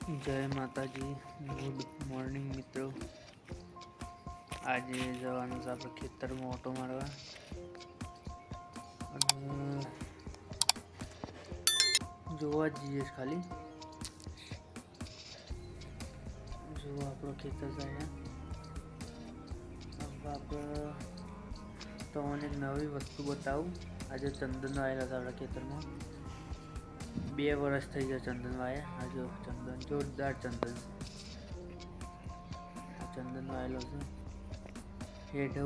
જય માતાજી, good morning મિત્રો. આજે જવાનું છે આપણે ખેતરમાં ઓટો મારવા અને જોવા જઈએ. ખાલી જો આપણો ખેતર જાય. આપણે તમને એક નવી વસ્તુ બતાવું. આજે ચંદન આવેલા હતા આપણા ખેતરમાં. 2 વર્ષ થઈ ગયા ચંદન વાયા. આ જો ચંદન, જોરદાર ચંદન. આ ચંદન વાયેલો છે. હેઠો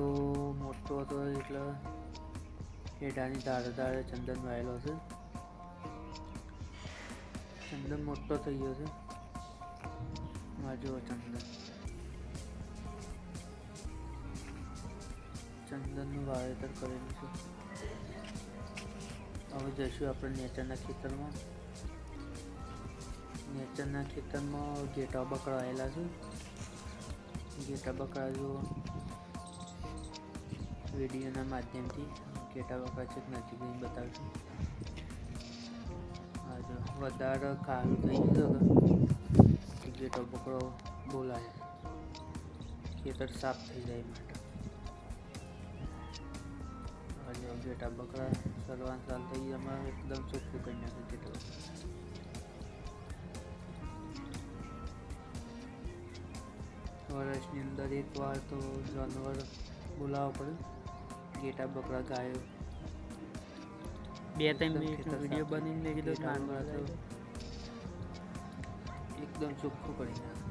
મોટો હતો એટલે હેઠાની ધારે ચંદન વાયેલો છે. ચંદન મોટો થઈ ગયો છે. આ જો ચંદનનું વાવેતર કરેલું છે. હવે જઈશું આપણે નેચરના ખેતરમાં. નેચરના ખેતરમાં ઘેટા બકરા આવેલા છે. ઘેટા બકરા જો વિડીયોના માધ્યમથી ઘેટા બકરા છે નજીક જઈને બતાવશું. હા જો વધારે ખારું થઈ ગયું તો ઘેટો બકરો બોલાય, ખેતર સાફ થઈ જાય માટે. જો ઘેટા બકરા સર્વાન સાલ થઈ ગયા. અમારે એકદમ ચોખ્ખું કરી નાખે ઘેટા. વર્ષની અંદર એક વાર તો જાનવર બોલાવવા પડે. ઘેટા બકરા ગાયો 2-3 મિનિટનો વિડીયો બનીને કીધું જાનવર તો એકદમ ચોખ્ખું કરી નાખે.